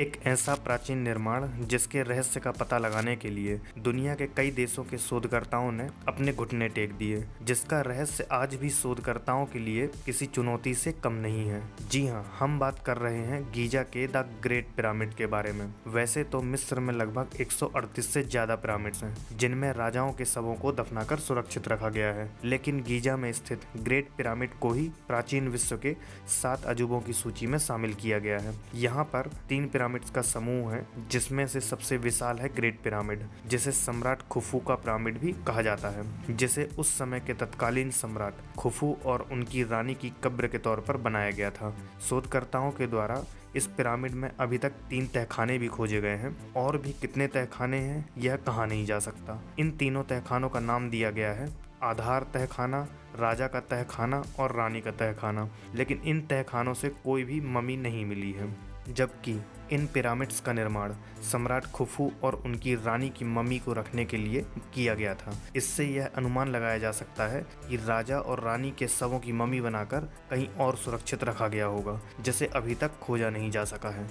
एक ऐसा प्राचीन निर्माण जिसके रहस्य का पता लगाने के लिए दुनिया के कई देशों के शोधकर्ताओं ने अपने घुटने टेक दिए, जिसका रहस्य आज भी शोधकर्ताओं के लिए किसी चुनौती से कम नहीं है। जी हाँ, हम बात कर रहे हैं गीजा के द ग्रेट पिरामिड के बारे में। वैसे तो मिस्र में लगभग 138 से ज्यादा पिरामिड्स हैं, जिनमें राजाओं के शवों को दफनाकर सुरक्षित रखा गया है, लेकिन गीजा में स्थित ग्रेट पिरामिड को ही प्राचीन विश्व के 7 अजूबों की सूची में शामिल किया गया है। यहाँ पर 3 पिरामिड्स का समूह है, जिसमें से सबसे विशाल है ग्रेट पिरामिड, जिसे सम्राट खुफू का पिरामिड भी कहा जाता है, जिसे उस समय के तत्कालीन सम्राट खुफू और उनकी रानी की कब्र के तौर पर बनाया गया था। शोधकर्ताओं के द्वारा इस पिरामिड में अभी तक 3 तहखाने भी खोजे गए हैं, और भी कितने तहखाने हैं यह कहा नहीं जा सकता। इन तीनों तहखानों का नाम दिया गया है आधार तहखाना, राजा का तहखाना और रानी का तहखाना, लेकिन इन तहखानों से कोई भी ममी नहीं मिली है, जबकि इन पिरामिड्स का निर्माण सम्राट खुफू और उनकी रानी की मम्मी को रखने के लिए किया गया था। इससे यह अनुमान लगाया जा सकता है कि राजा और रानी के शवों की मम्मी बनाकर कहीं और सुरक्षित रखा गया होगा, जिसे अभी तक खोजा नहीं जा सका है।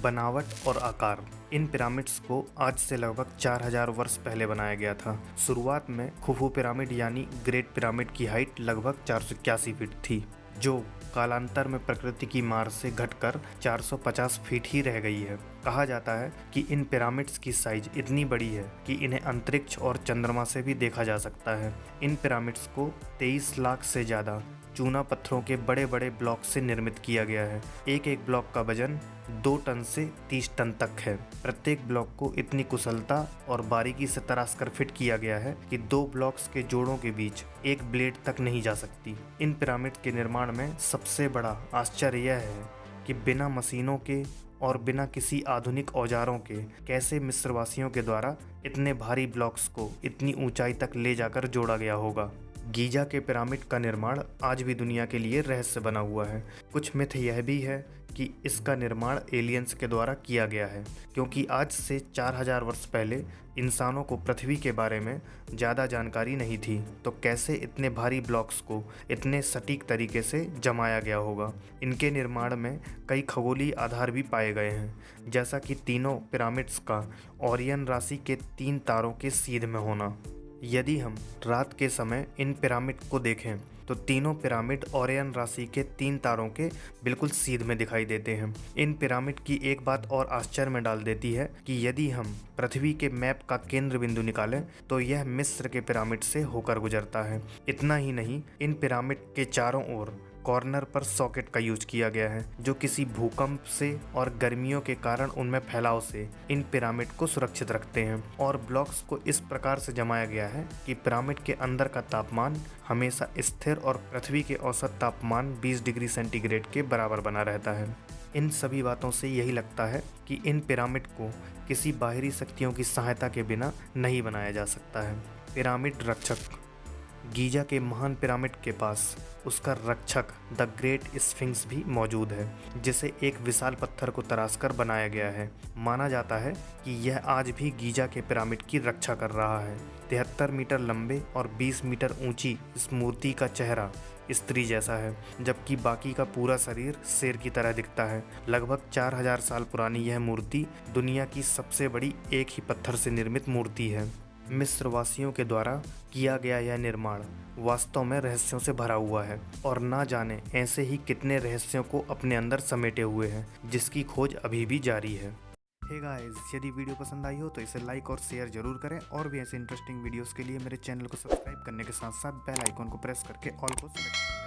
बनावट और आकार। इन पिरामिड्स को आज से लगभग 4000 वर्ष पहले बनाया गया था। शुरुआत में खुफू पिरामिड यानी ग्रेट पिरामिड की हाइट लगभग 481 फीट थी, जो कालांतर में प्रकृति की मार से घटकर 450 फीट ही रह गई है। कहा जाता है कि इन पिरामिड्स की साइज इतनी बड़ी है कि इन्हें अंतरिक्ष और चंद्रमा से भी देखा जा सकता है। इन पिरामिड्स को 23 लाख से ज़्यादा चूना पत्थरों के बड़े बड़े ब्लॉक से निर्मित किया गया है। एक एक ब्लॉक का वजन 2 टन से 30 टन तक है। प्रत्येक ब्लॉक को इतनी कुशलता और बारीकी से तराश कर फिट किया गया है कि 2 ब्लॉक्स के जोड़ों के बीच एक ब्लेड तक नहीं जा सकती। इन पिरामिड के निर्माण में सबसे बड़ा आश्चर्य यह है कि बिना मशीनों के और बिना किसी आधुनिक औजारों के कैसे मिस्रवासियों के द्वारा इतने भारी ब्लॉक्स को इतनी ऊंचाई तक ले जाकर जोड़ा गया होगा। गीजा के पिरामिड का निर्माण आज भी दुनिया के लिए रहस्य बना हुआ है। कुछ मिथ यह भी है कि इसका निर्माण एलियंस के द्वारा किया गया है, क्योंकि आज से 4000 वर्ष पहले इंसानों को पृथ्वी के बारे में ज़्यादा जानकारी नहीं थी, तो कैसे इतने भारी ब्लॉक्स को इतने सटीक तरीके से जमाया गया होगा। इनके निर्माण में कई खगोलीय आधार भी पाए गए हैं, जैसा कि तीनों पिरामिड्स का ओरियन राशि के 3 तारों के सीध में होना। यदि हम रात के समय इन पिरामिड को देखें तो तीनों पिरामिड ओरियन राशि के 3 तारों के बिल्कुल सीध में दिखाई देते हैं। इन पिरामिड की एक बात और आश्चर्य में डाल देती है कि यदि हम पृथ्वी के मैप का केंद्र बिंदु निकालें तो यह मिस्र के पिरामिड से होकर गुजरता है। इतना ही नहीं, इन पिरामिड के चारों ओर कॉर्नर पर सॉकेट का यूज किया गया है, जो किसी भूकंप से और गर्मियों के कारण उनमें फैलाव से इन पिरामिड को सुरक्षित रखते हैं। और ब्लॉक्स को इस प्रकार से जमाया गया है कि पिरामिड के अंदर का तापमान हमेशा स्थिर और पृथ्वी के औसत तापमान 20 डिग्री सेंटीग्रेड के बराबर बना रहता है। इन सभी बातों से यही लगता है कि इन पिरामिड को किसी बाहरी शक्तियों की सहायता के बिना नहीं बनाया जा सकता है। पिरामिड रक्षक। गीजा के महान पिरामिड के पास उसका रक्षक द ग्रेट स्फिंक्स भी मौजूद है, जिसे एक विशाल पत्थर को तराश कर बनाया गया है। माना जाता है कि यह आज भी गीजा के पिरामिड की रक्षा कर रहा है। 73 मीटर लंबे और 20 मीटर ऊंची इस मूर्ति का चेहरा स्त्री जैसा है, जबकि बाकी का पूरा शरीर शेर की तरह दिखता है। लगभग 4000 साल पुरानी यह मूर्ति दुनिया की सबसे बड़ी एक ही पत्थर से निर्मित मूर्ति है। मिस्रवासियों के द्वारा किया गया यह निर्माण वास्तव में रहस्यों से भरा हुआ है, और ना जाने ऐसे ही कितने रहस्यों को अपने अंदर समेटे हुए हैं, जिसकी खोज अभी भी जारी है। हे गाइस, यदि वीडियो पसंद आई हो तो इसे लाइक और शेयर जरूर करें, और भी ऐसे इंटरेस्टिंग वीडियोस के लिए मेरे चैनल को सब्सक्राइब करने के साथ साथ बेल आइकॉन को प्रेस करके ऑल को सेलेक्ट करें।